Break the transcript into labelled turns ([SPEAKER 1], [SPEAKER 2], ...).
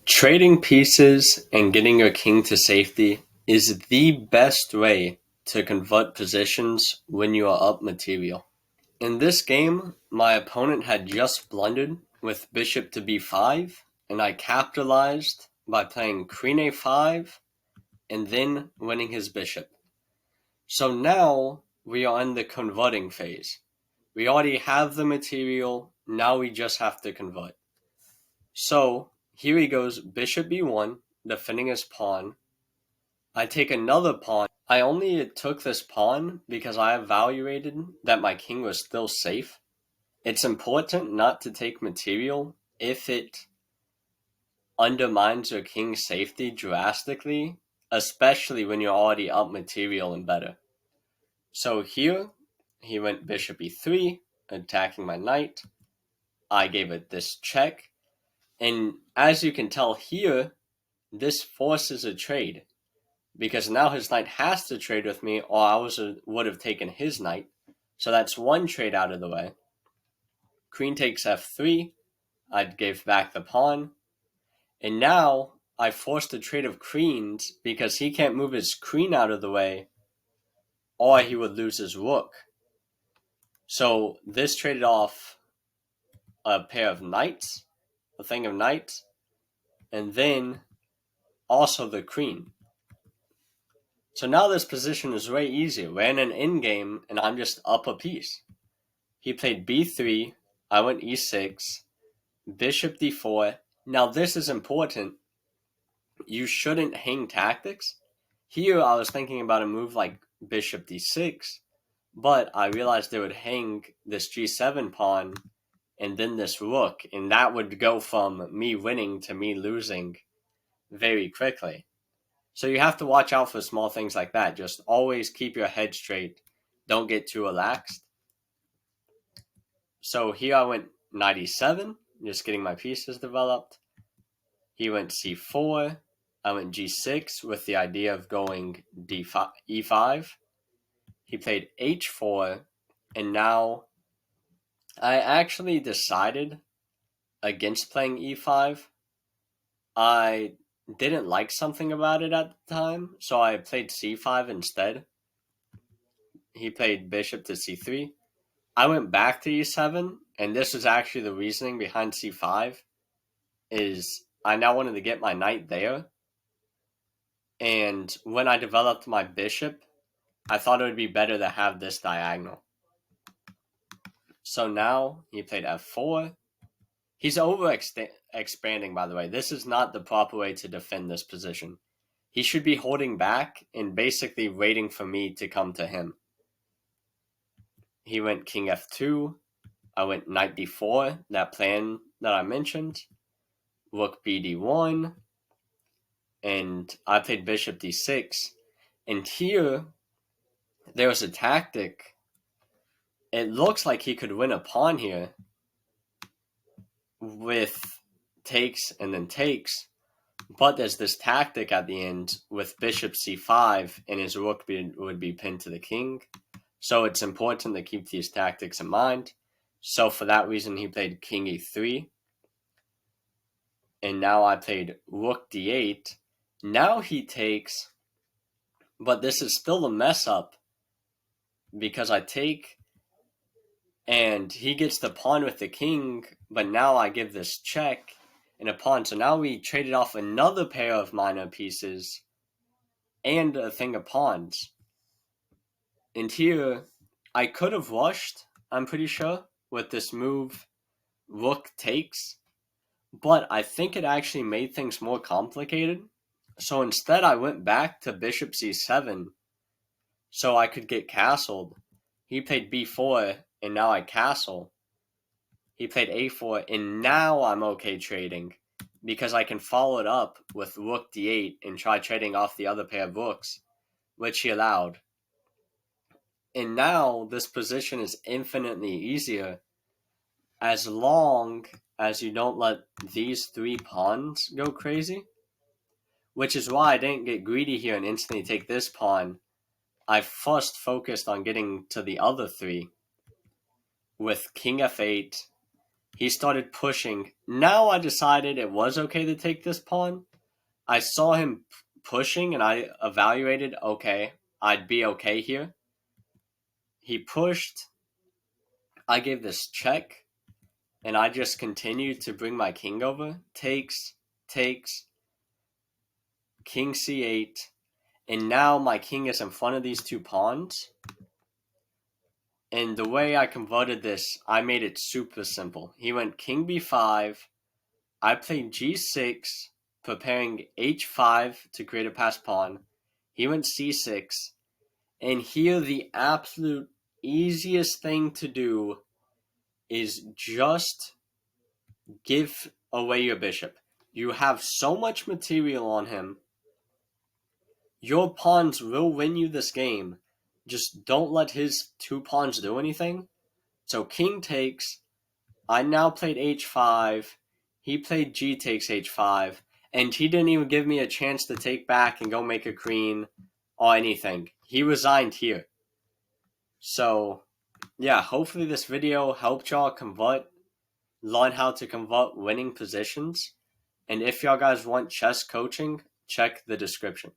[SPEAKER 1] Trading pieces and getting your king to safety is the best way to convert positions when you are up material. In this game, my opponent had just blundered with bishop to b5, and I capitalized by playing queen a5 and then winning his bishop. So now we are in the converting phase. We already have the material, now we just have to convert. So here he goes, bishop b1, defending his pawn. I take another pawn. I only took this pawn because I evaluated that my king was still safe. It's important not to take material if it undermines your king's safety drastically, especially when you're already up material and better. So here, he went bishop e3, attacking my knight. I gave it this check. And as you can tell here, this forces a trade, because now his knight has to trade with me, or I would have taken his knight. So that's one trade out of the way. Queen takes f3. I gave back the pawn. And now I forced a trade of queens because he can't move his queen out of the way, or he would lose his rook. So this traded off a pair of knights, a thing of knights, and then also the queen. So now this position is way easier. We're in an endgame, and I'm just up a piece. He played b3, I went e6, bishop d4. Now this is important. You shouldn't hang tactics. Here I was thinking about a move like bishop d6, but I realized they would hang this g7 pawn and then this rook, and that would go from me winning to me losing very quickly. So you have to watch out for small things like that. Just always keep your head straight. Don't get too relaxed. So here I went knight e7, just getting my pieces developed. He went c4. I went g6 with the idea of going e5. He played h4, and now I actually decided against playing e5. I didn't like something about it at the time, so I played c5 instead. He played bishop to c3. I went back to e7, and this was actually the reasoning behind c5, is I now wanted to get my knight there. And when I developed my bishop, I thought it would be better to have this diagonal. So now he played f4. He's expanding, by the way. This is not the proper way to defend this position. He should be holding back and basically waiting for me to come to him. He went king f2. I went knight d4, that plan that I mentioned. Rook bd1. And I played bishop d6. And here, there was a tactic. It looks like he could win a pawn here with takes and then takes. But there's this tactic at the end with bishop c5, and his rook would be pinned to the king. So it's important to keep these tactics in mind. So for that reason, he played king e3. And now I played rook d8. Now he takes, but this is still a mess up because I take and he gets the pawn with the king, but now I give this check and a pawn. So now we traded off another pair of minor pieces and a thing of pawns. And here, I could have rushed, I'm pretty sure, with this move, rook takes, but I think it actually made things more complicated. So instead, I went back to bishop c7 so I could get castled. He played b4, and now I castle. He played a4, and now I'm okay trading because I can follow it up with rook d8 and try trading off the other pair of rooks, which he allowed. And now this position is infinitely easier as long as you don't let these three pawns go crazy, which is why I didn't get greedy here and instantly take this pawn. I first focused on getting to the other three with king f8 He started pushing. Now I decided it was okay to take this pawn. I saw him pushing and I evaluated, okay, I'd be okay here. He pushed. I gave this check and I just continued to bring my king over. Takes, takes, king c8. And now my king is in front of these two pawns. And the way I converted this, I made it super simple. He went king b5. I played g6, preparing h5 to create a passed pawn. He went c6. And here the absolute easiest thing to do is just give away your bishop. You have so much material on him. Your pawns will win you this game. Just don't let his two pawns do anything. So king takes. I now played h5. He played g takes h5. And he didn't even give me a chance to take back and go make a queen or anything. He resigned here. So, yeah, hopefully this video helped y'all learn how to convert winning positions. And if y'all guys want chess coaching, check the description.